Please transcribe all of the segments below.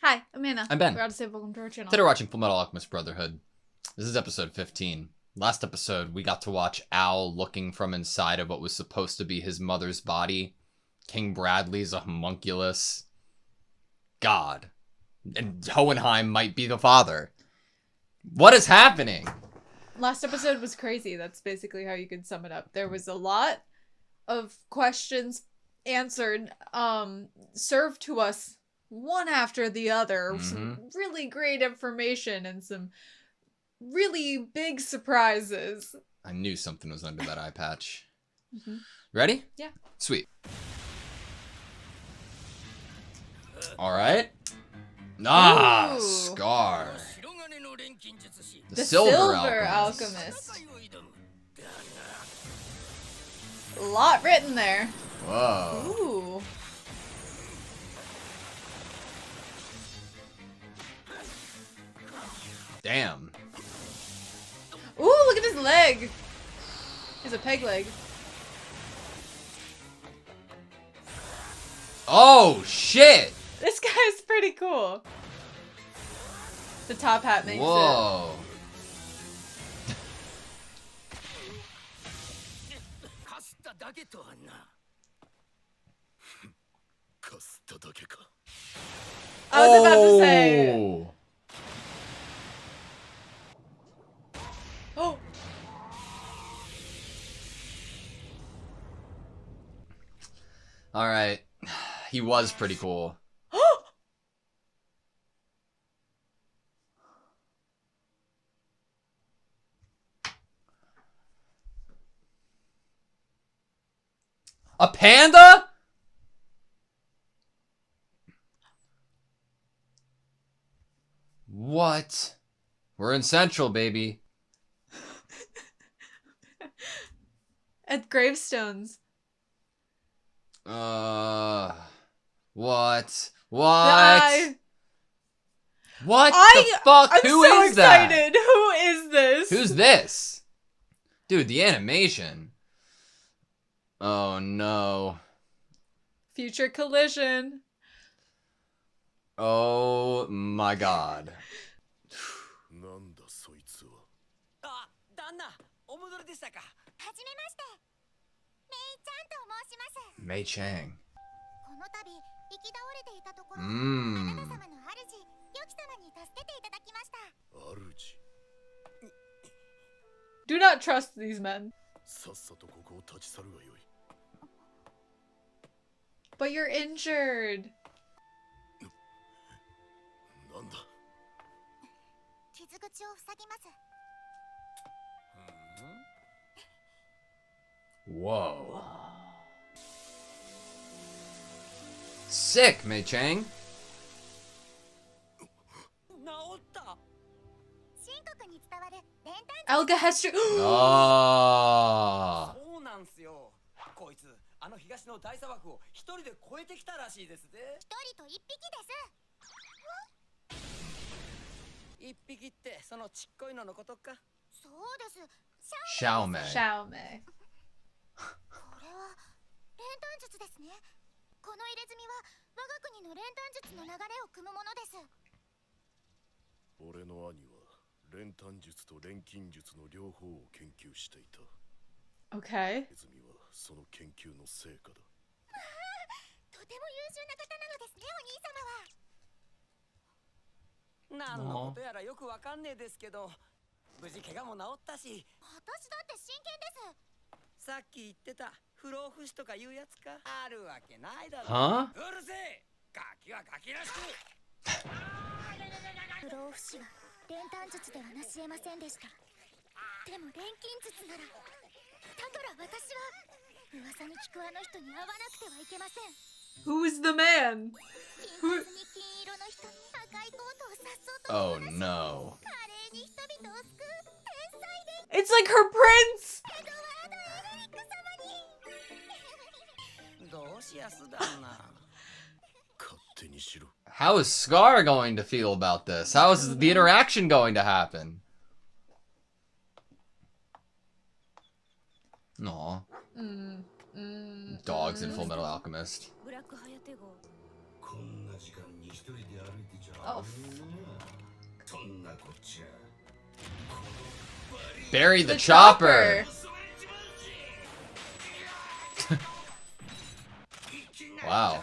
Hi, I'm Anna. I'm Ben. We're AutoSave. Welcome to our channel. Today we're watching Fullmetal Alchemist Brotherhood. This is episode 15. Last episode, we got to watch Al looking from inside of what was supposed to be his mother's body. King Bradley's a homunculus. God. And Hohenheim might be the father. What is happening? Last episode was crazy. That's basically how you could sum it up. There was a lot of questions answered, served to us one after the other. Some really great information and some really big surprises. I knew something was under that eye patch. Ready? Yeah. Sweet. Alright. Ah, Ooh. Scar. The Silver Alchemist. A lot written there. Whoa. Ooh. Damn. Ooh, look at his leg. He's a peg leg. Oh, shit. This guy's pretty cool. The top hat makes Whoa. I was about to say. Oh. All right. He was pretty cool. A panda? What? We're in Central, baby. At gravestones. What? I What the fuck? I'm Who so is excited. Who is this? Who's this? Dude, the animation. Oh no. Future collision. Oh my god. Mei Chang. Do not trust these men. But you're injured. Whoa. Sick, Mei Chang. Elga Hester. Oh. Xiaomei. Xiaomei. Okay. Huh? Who's the man? Who? Oh no. It's like her prince. How is Scar going to feel about this? How is the interaction going to happen? Aw. Dogs in Fullmetal Alchemist. Oh. Bury the chopper. Wow.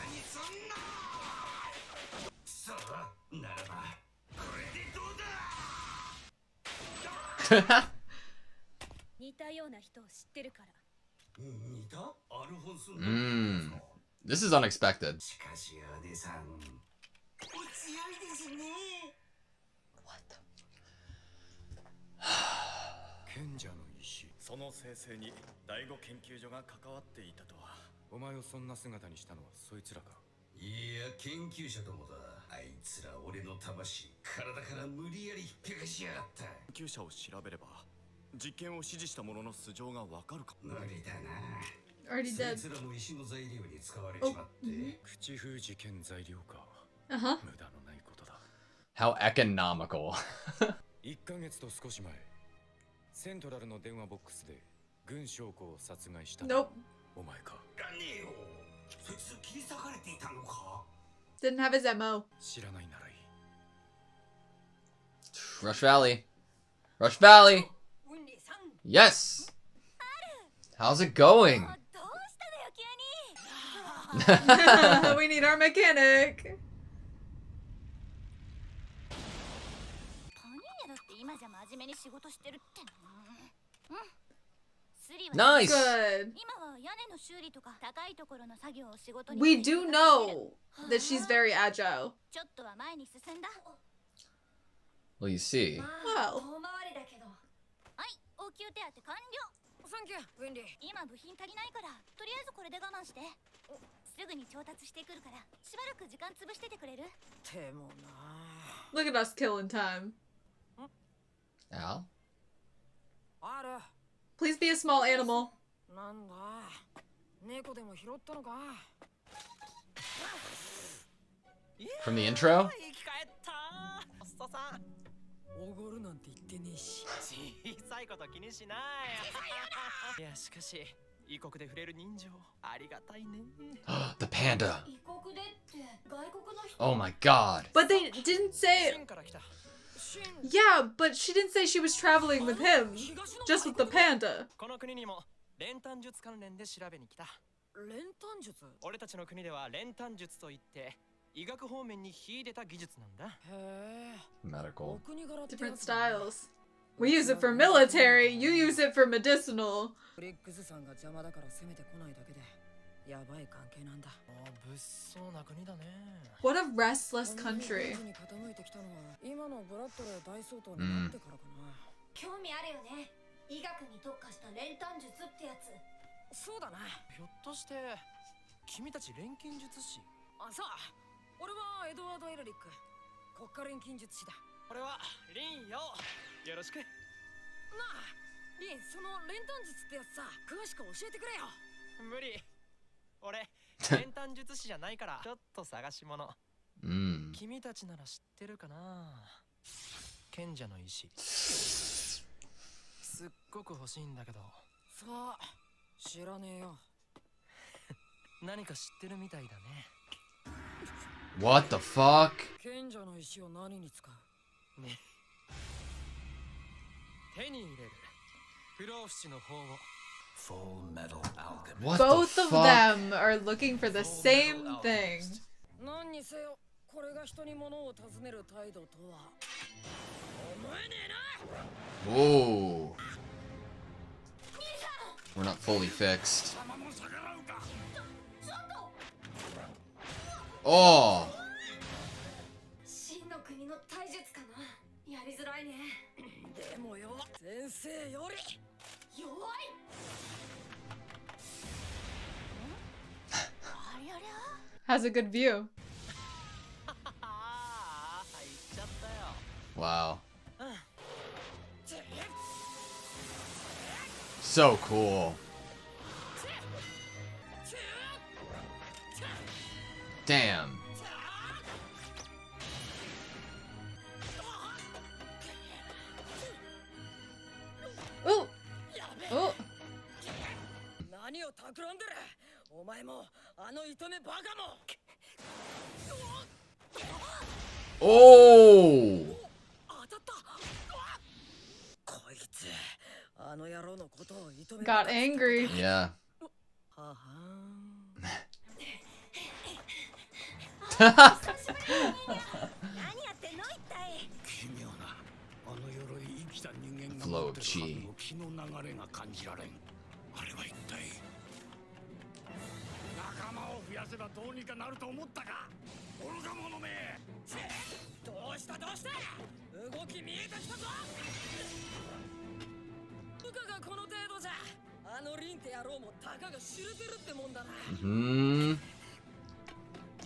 This is unexpected. What the? 賢者の石その生成に第五研究所が関わっていたとは。お前をそんな姿にしたのはそいつらか。いや研究者どもだ。あいつら俺の魂体から無理やり引っぺかしやがった。研究者を調べれば実験を指示した者の素性がわかるか。無理だな。 Already そい dead. つらも石の材料に使われちまって。口封じ兼材料か。 Uh-huh. 無駄のないことだ。 How economical. 1ヶ月と少し前、セントラルの電話ボックスで軍将校を殺害した。 Nope. お前か。知らねえよ。そいつ切り裂かれていたのか。 Didn't have his MO. 知らないならいい。 Rush Valley. Rush Valley. Yes. How's it going? We need our mechanic. Nice. Good. We do know that she's very agile. Well, you see. Well, サンキュー、ウィンリー。今部品足りないから、とりあえずこれで我慢して。すぐに調達してくるから、しばらく時間潰しててくれる？でもな。 look at us killing time. Al? ある。 Please be a small animal. なんだ。猫でも拾ったのか。 From the intro? 生き返った。おっささん。おごるなんて言ってねえし。小さいこと気にしない。いやしかし異国で触れる人情ありがたいね。 The panda. 異国でって外国の人。 Oh my god. But they didn't say. シンから来た。シン。 Yeah, but she didn't say she was traveling with him. Just with the panda. この国にも練炭術関連で調べに来た。練炭術？俺たちの国では練炭術といって。 医学方面に秀でた技術なんだ。へえ。 Medical. Different styles. We use it for military. You use it for medicinal. ブリックスさんが邪魔だから攻めてこないだけでやばい関係なんだ。あ、物騒な国だね。 What a restless country. に傾いてきたのは今のブラッドレー大総統になってからかな。興味あるよね。医学に特化した練炭術ってやつ。そうだな。ひょっとして君たち錬金術師？あ、そう。 俺はエドワード・エルリック国家錬金術師だ。俺はリンよ。よろしく。なあ、リン、その練炭術ってやつさ、詳しく教えてくれよ。無理。俺、練炭術師じゃないから、ちょっと探し物。君たちなら知ってるかな。賢者の石。すっごく欲しいんだけど。さあ、知らねえよ。何か知ってるみたいだね。 What the fuck? 賢者の石を何に使う？ね。手に入れる。不老不死の法を。Fullmetal Alchemist. What the Both of fuck? them are looking for the same thing. 何にせよ、これが人に物を尋ねる態度とは。思えねえな。 Whoa. We're not fully fixed. Oh. 真の国の体術かな。やりづらいね。でもよ、先生より弱い。ありゃりゃ。 Has a good view. ああ、入っちゃったよ。 Wow. So cool. Damn. Oh. Oh. 何を企んでる。お前もあの糸目バカも。Oh! 当たった。こいつあの野郎のことを認め Got angry. Yeah. はは何やってんの一体。奇妙なあの鎧生きた人間が Flow 持っ of てる chi. はずの気の流れが感じられん。あれは一体仲間を増やせばどうにかなると思ったか。愚か者め。どうしたどうした。動き見えてきたぞ。部下がこの程度じゃあのリンって野郎もたかが知れてるってもんだな。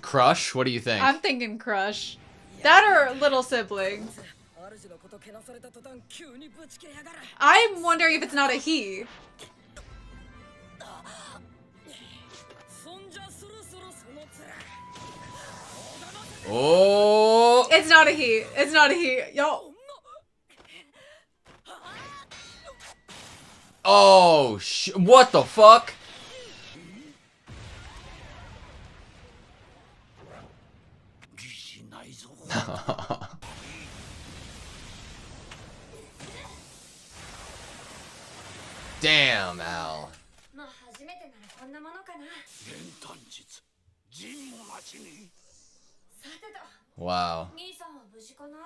Crush? What do you think? I'm thinking crush. That or little sibling. 主のことけなされた途端急にぶち切れやがる。 I'm wondering if it's not a he. そんじゃそろそろその面。 Oh! It's not a he. It's not a he. Yo. Oh, what the fuck? Damn, Al. まあ初めてならこんなものかな。練炭術陣も待ちに。さてと。 Wow. 兄さんは無事かな。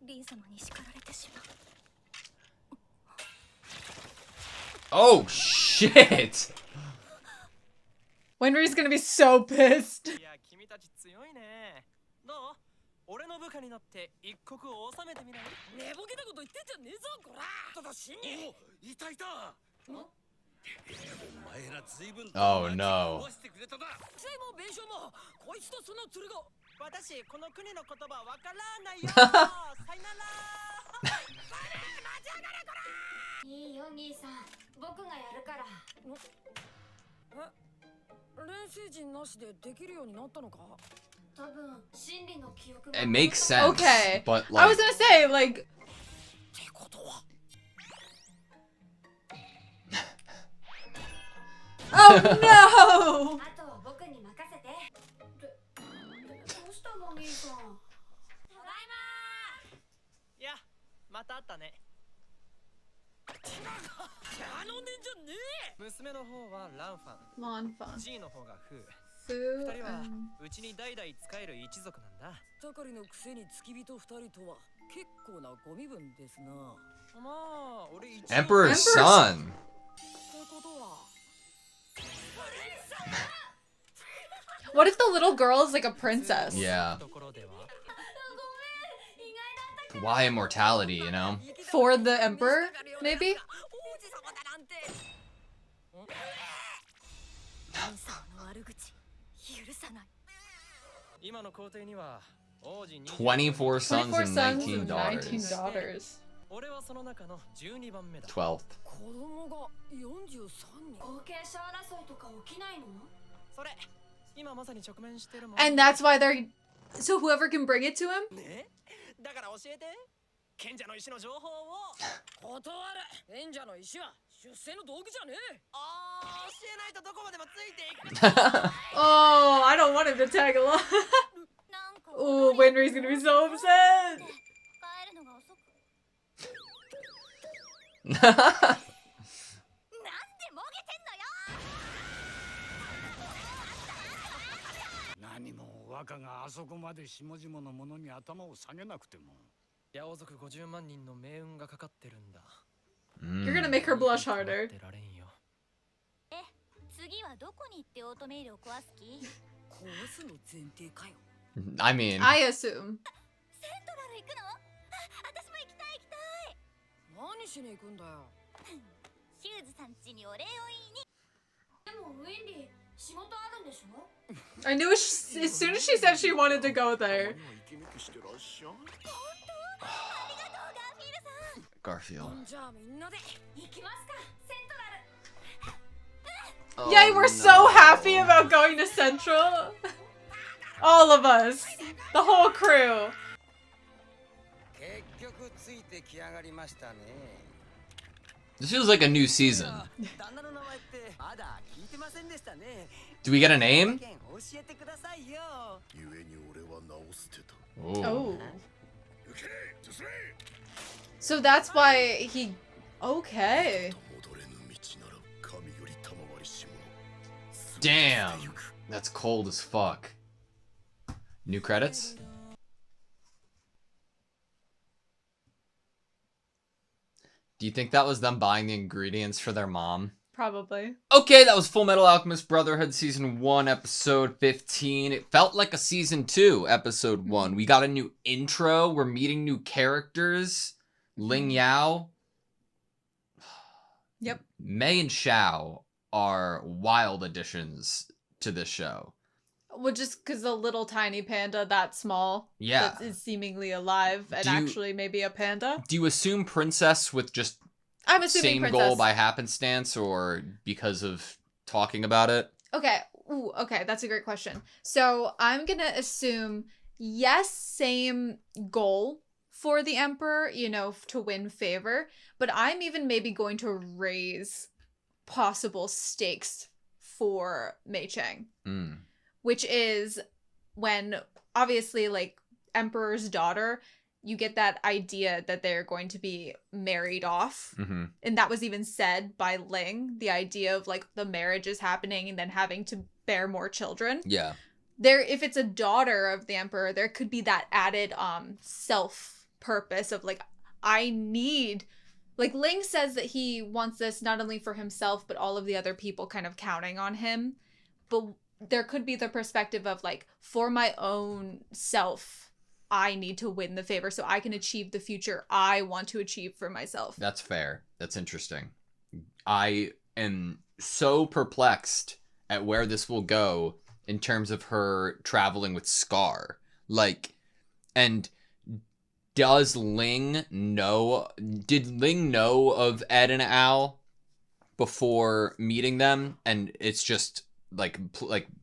リン様に叱られてしまう。 Oh, shit! Winry's gonna be so pissed. いや君たち強いね。どう？俺の部下になって一国を治めてみない？寝ぼけたこと言ってんじゃねえぞこら。ただ死に。いたいた。お前ら随分 Oh, no. 壊してくれたな。罪も弁償もこいつとその剣を。私この国の言葉わからないよ。さよなら。いいよ兄さん。僕がやるから。練習陣なしでできるようになったのか？多分真理の記憶 It makes sense. Okay. But, I like, was gonna say, like, ってことは。 oh no! あとは僕に任せて。どうしたの兄さん。ただいまいや、また会ったね。頼んでんじゃねえ。娘の方はランファン。 Lawn fun. G の方がフー。 Fu 二人は and うちに代々仕える一族なんだ。盛りのくせに付き人二人とは結構なご身分ですな。まあ、俺一応 Emperor's son. ってことは。 what if the little girl is like a princess? Yeah. ところでは。 Why immortality, you know? For the emperor, maybe? 王子様だなんて。兄さんの悪口許さない。今の皇帝には王子24 sons 24 and sons 19 and daughters. 19 daughters. 俺はその中の12番目だ。 12th. 子供が43人。後継者争いとか起きないの？それ今まさに直面してるもん。 And that's why they're. So whoever can bring it to him? ね、だから教えて。賢者の石の情報を。断る。賢者の石は出世の道具じゃねえ。ああ、教えないとどこまでもついていく。 Oh, I don't want him to tag along. なんか Oh, Winry's gonna be so upset. 帰るのが遅く。なんでもげてんのよ。何も若があそこまで下々の者に頭を下げなくても。八王族50万人の命運がかかってるんだ。 You're gonna make her blush harder. 出られんよ。え、次はどこに行ってオートメイルを壊す気？壊すの前提かよ。 I mean, I assume. セントラル行くの？私も行きたい行きたい。何しに行くんだよ。シューズさん家にお礼を言いに。でもウィンリー、仕事あるんでしょ？ I knew as soon as she said she wanted to go there. ありがとうガーフィールさん。 Garfield. じゃあみんなで行きますか、セントラル。 Yay, we're so happy about going to Central. All of us. The whole crew. 結局ついてきやがりましたね。This feels like a new season. Do we get a name? Oh. So that's why he... Okay. Damn. That's cold as fuck. New credits? Do you think that was them buying the ingredients for their mom? Probably. Okay, that was Fullmetal Alchemist Brotherhood Season 1, Episode 15. It felt like a Season 2, Episode 1. We got a new intro. We're meeting new characters. Ling Yao. Yep. Mei and Xiao are wild additions to this show. Well, just because the little tiny panda that small Yeah. that is seemingly alive and actually maybe a panda. Do you assume princess with just I'm assuming same princess. goal by happenstance or because of talking about it? Okay. Ooh, okay, that's a great question. So I'm gonna assume yes, same goal for the Emperor, you know, to win favor, but I'm even maybe going to raise possible stakes for Mei Chang. Which is when, obviously, like, Emperor's daughter, you get that idea that they're going to be married off. Mm-hmm. And that was even said by Ling, the idea of, like, the marriage is happening and then having to bear more children. Yeah. If it's a daughter of the Emperor, there could be that added self-purpose of, like, I need... Like, Ling says that he wants this not only for himself, but all of the other people kind of counting on him. But... there could be the perspective of, like, for my own self, I need to win the favor so I can achieve the future I want to achieve for myself. That's fair. That's interesting. I am so perplexed at where this will go in terms of her traveling with Scar. Like, and did Ling know of Ed and Al before meeting them? And it's just... like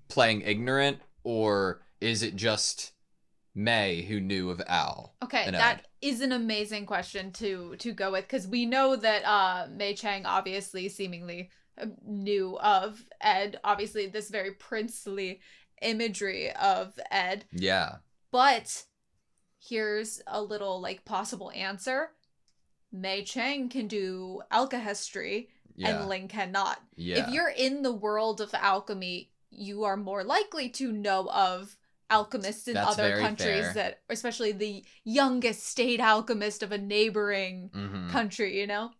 playing ignorant, or is it just Mei who knew of Al? Okay, and that Ed? is an amazing question to go with, because we know that Mei Chang obviously seemingly knew of Ed. Obviously, this very princely imagery of Ed. Yeah. But here's a little, like, possible answer. Mei Chang can do alchemy. Yeah. And Ling cannot. Yeah. If you're in the world of alchemy, you are more likely to know of alchemists in That's other very countries fair. that, especially the youngest state alchemist of a neighboring Mm-hmm. country, you know?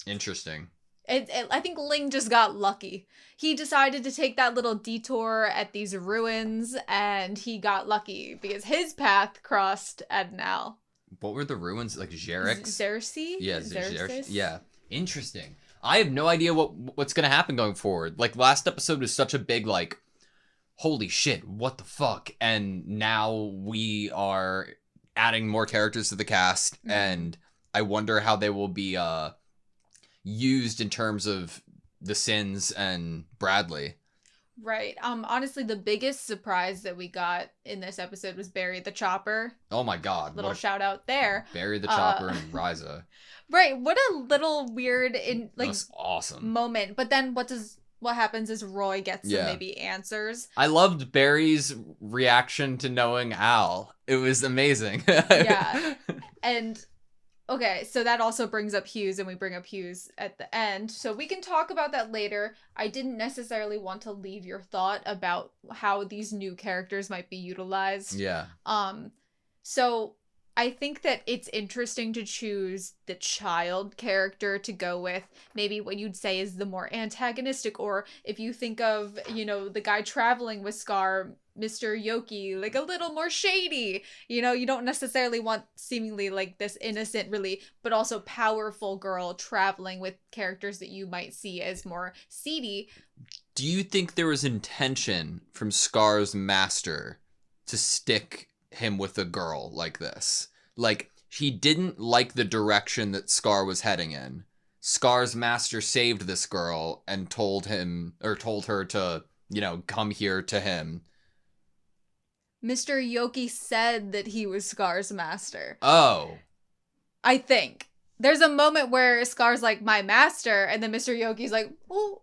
Interesting. I think Ling just got lucky. He decided to take that little detour at these ruins, and he got lucky because his path crossed Ed and Al. What were the ruins? Like Xerix? Xerxes? Yeah, Xerxes? Yeah. Interesting. I have no idea what's going to happen going forward. Like, last episode was such a big, like, holy shit, what the fuck? And now we are adding more characters to the cast, and I wonder how they will be used in terms of the Sins and Bradley. Right. Honestly, the biggest surprise that we got in this episode was Barry the Chopper. Oh my god. Little shout out there. Barry the Chopper and Ryza. Right. What a little weird That was awesome. moment. But then what happens is Roy gets some maybe answers. I loved Barry's reaction to knowing Al. It was amazing. Yeah. And okay, so that also brings up Hughes, and we bring up Hughes at the end. So we can talk about that later. I didn't necessarily want to leave your thought about how these new characters might be utilized. Yeah. So I think that it's interesting to choose the child character to go with. Maybe what you'd say is the more antagonistic, or if you think of, you know, the guy traveling with Scar, Mr. Yoki, like a little more shady. You know, you don't necessarily want seemingly like this innocent, really, but also powerful girl traveling with characters that you might see as more seedy. Do you think there was intention from Scar's master to stick him with a girl like this? Like, he didn't like the direction that Scar was heading in. Scar's master saved this girl and told her to, you know, come here to him. Mr. Yoki said that he was Scar's master. Oh. I think. There's a moment where Scar's like, my master, and then Mr. Yogi's like, ooh,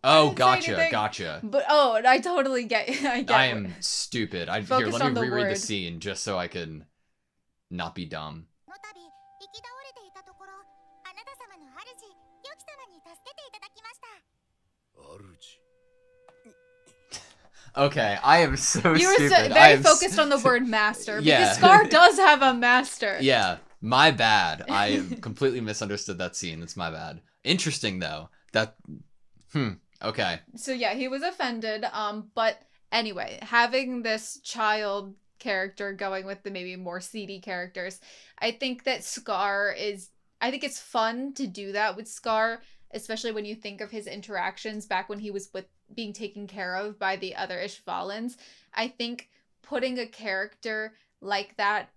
I didn't say anything. Gotcha. But I totally get I am stupid. Here, Focused let on me the reread word. the scene just so I can not be dumb. この度行き倒れていたところ、あなた様の主、ヨキ様に助けていただきました。Okay, I am so You were stupid. very focused on the word master, Yeah. because Scar does have a master. Yeah, my bad. I completely misunderstood that scene. That's my bad. Interesting, though. Okay. So yeah, he was offended. But anyway, having this child character going with the maybe more seedy characters, I think that I think it's fun to do that with Scar, especially when you think of his interactions back when he was being taken care of by the other Ishvalans. I think putting a character like that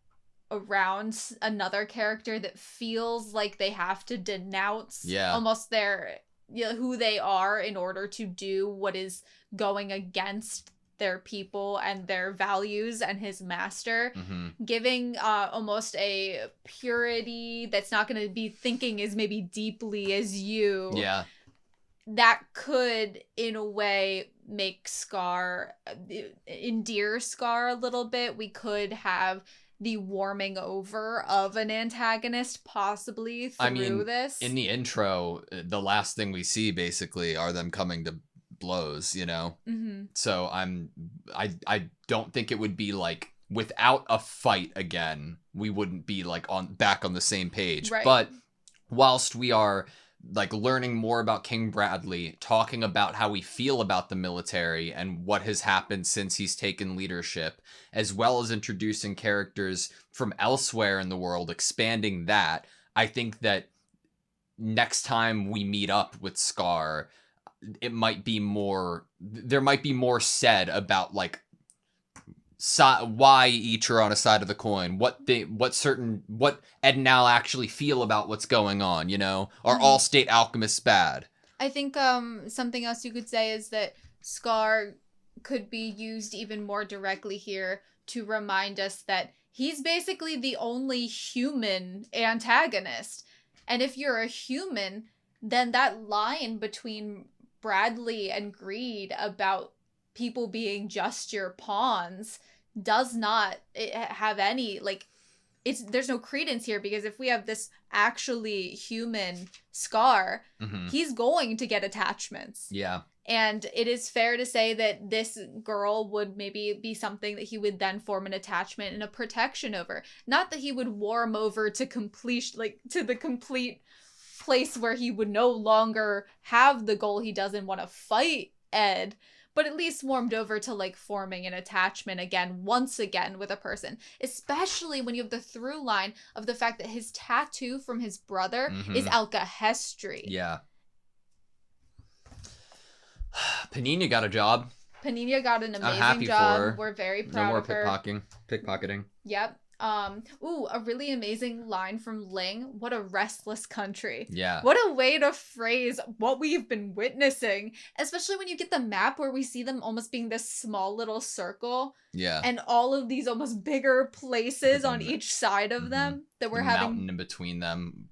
around another character that feels like they have to denounce almost who they are in order to do what is going against their people and their values and his master, giving almost a purity that's not going to be thinking as maybe deeply as you. Yeah. That could, in a way, make endear Scar a little bit. We could have the warming over of an antagonist possibly through this. In the intro, the last thing we see basically are them coming to blows, you know? So I don't think it would be like, without a fight again, we wouldn't be like back on the same page. Right. But whilst we are like learning more about King Bradley, talking about how we feel about the military and what has happened since he's taken leadership, as well as introducing characters from elsewhere in the world, expanding that, I think that next time we meet up with Scar, there might be more said about like why each are on a side of the coin, what Ed and Al actually feel about what's going on, you know? Are all state alchemists bad? I think something else you could say is that Scar could be used even more directly here to remind us that he's basically the only human antagonist. And if you're a human, then that line between Bradley and Greed about people being just your pawns does not have any, like, there's no credence here, because if we have this actually human Scar, he's going to get attachments. Yeah. And it is fair to say that this girl would maybe be something that he would then form an attachment and a protection over. Not that he would warm over to the complete place where he would no longer have the goal he doesn't want to fight Ed, but at least warmed over to like forming an attachment once again with a person, especially when you have the through line of the fact that his tattoo from his brother is alkahestry. Yeah. Panina got a job. Panina got an amazing happy job. for her. We're very proud of her. No more pickpocketing. Yep. A really amazing line from Ling. What a restless country. Yeah. What a way to phrase what we've been witnessing, especially when you get the map where we see them almost being this small little circle. Yeah. And all of these almost bigger places on each side of them that we're having. Mountain in between them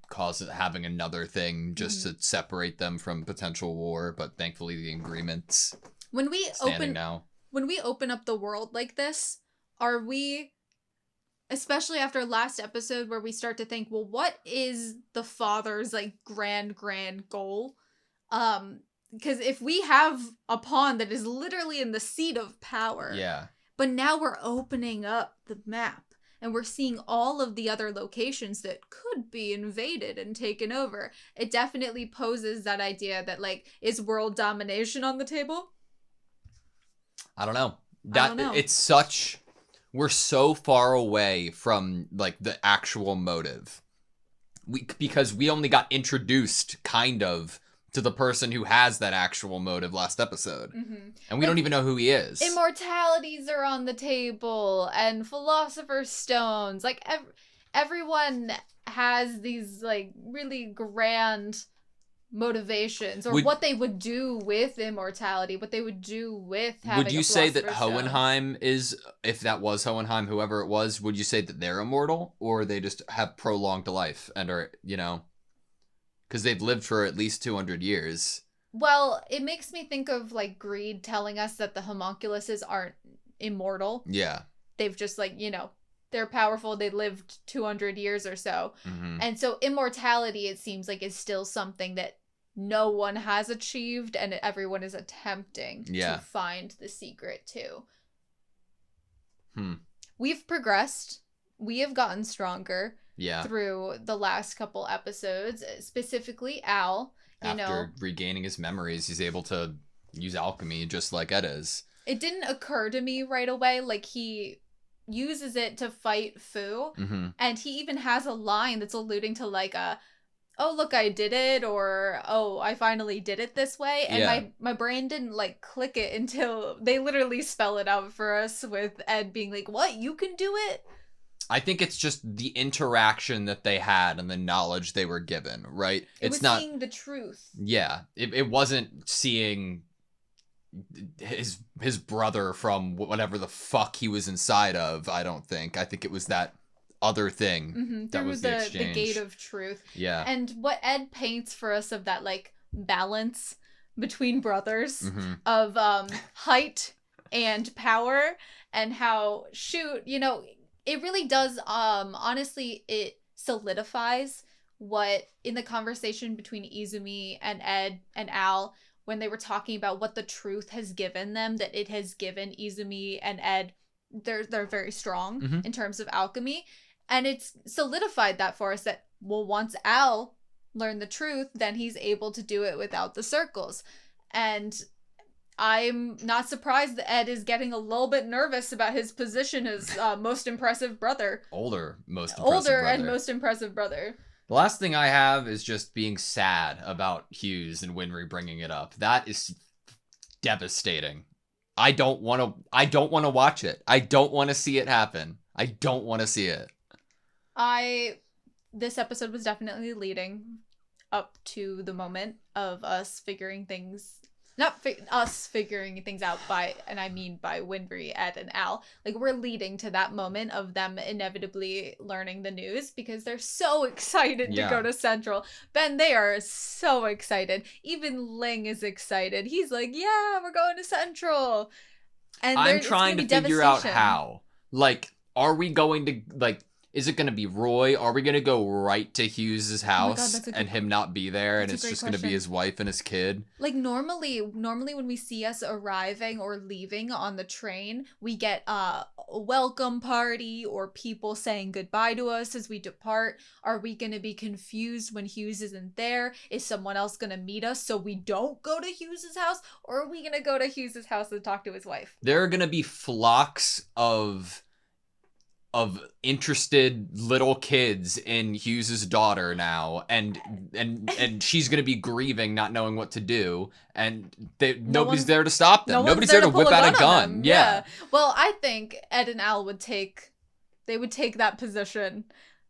having another thing just to separate them from potential war, but thankfully the agreement's when we open up the world like this, are we, especially after last episode where we start to think, well, what is the father's like grand goal? Because if we have a pawn that is literally in the seat of power, but now we're opening up the map and we're seeing all of the other locations that could be invaded and taken over, it definitely poses that idea that like, is world domination on the table? I don't know. We're so far away from like the actual motive. Because we only got introduced kind of to the person who has that actual motive last episode. And we don't even know who he is. Immortalities are on the table and philosopher's stones. Like everyone has these like really grand motivations, or what they would do with immortality, what they would do with having. Would you say that Hohenheim is, if that was Hohenheim, whoever it was, would you say that they're immortal, or they just have prolonged life and are, you know? because they've lived for at least 200 years. Well, it makes me think of like Greed telling us that the homunculuses aren't immortal. Yeah. They've just like, they're powerful. They lived 200 years or so. Mm-hmm. And so immortality, it seems like, is still something that no one has achieved and everyone is attempting to find the secret to. We've progressed. We have gotten stronger through the last couple episodes, specifically Al. After regaining his memories, he's able to use alchemy just like Ed is. It didn't occur to me right away, like he uses it to fight Fu, and he even has a line that's alluding to like oh look, I did it, or oh, I finally did it this way, and my brain didn't like click it until they literally spell it out for us with Ed being like, what, you can do it? I think it's just the interaction that they had and the knowledge they were given, right? It's not seeing the truth. Yeah, it wasn't seeing his brother from whatever the fuck he was inside of. I don't think. I think it was that other thing that was the exchange. The gate of truth. Yeah. And what Ed paints for us of that like balance between brothers of height and power, and how it really does, honestly, it solidifies what, in the conversation between Izumi and Ed and Al, when they were talking about what the truth has given them, that it has given Izumi and Ed, they're very strong in terms of alchemy. And it's solidified that for us that, well, once Al learned the truth, then he's able to do it without the circles. And I'm not surprised that Ed is getting a little bit nervous about his position as most impressive brother. Older and most impressive brother. The last thing I have is just being sad about Hughes and Winry bringing it up. That is devastating. I don't want to watch it. I don't want to see it happen. I don't want to see it. This episode was definitely leading up to the moment of us figuring things out by Winry, Ed, and Al. Like, we're leading to that moment of them inevitably learning the news because they're so excited to go to Central. Ben, they are so excited. Even Ling is excited. He's like, yeah, we're going to Central. And I'm trying to figure out how. Like, are we going to, like, is it going to be Roy? Are we going to go right to Hughes' house and him not be there, and it's just going to be his wife and his kid? Like, normally when we see us arriving or leaving on the train, we get a welcome party or people saying goodbye to us as we depart. Are we going to be confused when Hughes isn't there? Is someone else going to meet us so we don't go to Hughes' house? Or are we going to go to Hughes' house and talk to his wife? There are going to be flocks of interested little kids in Hughes' daughter now, and she's gonna be grieving, not knowing what to do, and nobody's there to stop them. Nobody's there to whip out a gun. Yeah. Well, I think Ed and Al would take that position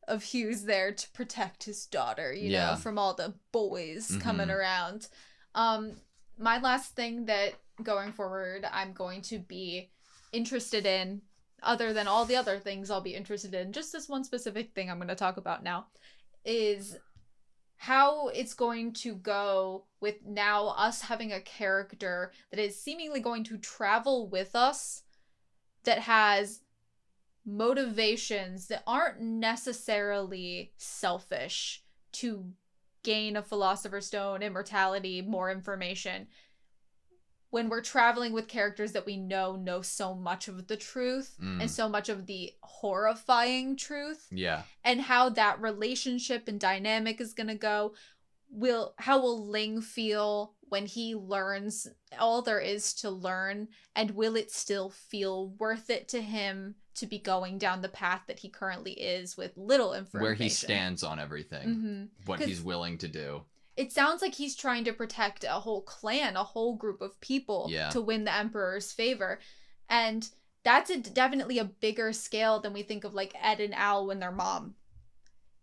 of Hughes there to protect his daughter, you know, from all the boys coming around. My last thing that going forward I'm going to be interested in, other than all the other things I'll be interested in, just this one specific thing I'm going to talk about now, is how it's going to go with now us having a character that is seemingly going to travel with us, that has motivations that aren't necessarily selfish to gain a Philosopher's Stone, immortality, more information. When we're traveling with characters that we know so much of the truth and so much of the horrifying truth. Yeah. And how that relationship and dynamic is going to go. How will Ling feel when he learns all there is to learn? And will it still feel worth it to him to be going down the path that he currently is with little information? Where he stands on everything. What he's willing to do. It sounds like he's trying to protect a whole clan, a whole group of people to win the Emperor's favor. And that's definitely a bigger scale than we think of like Ed and Al when their mom.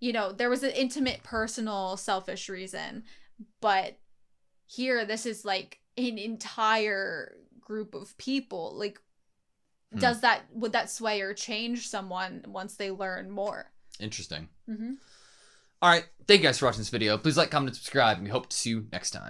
You know, there was an intimate, personal, selfish reason. But here, this is like an entire group of people. Like, would that sway or change someone once they learn more? Interesting. Alright, thank you guys for watching this video. Please like, comment, and subscribe, and we hope to see you next time.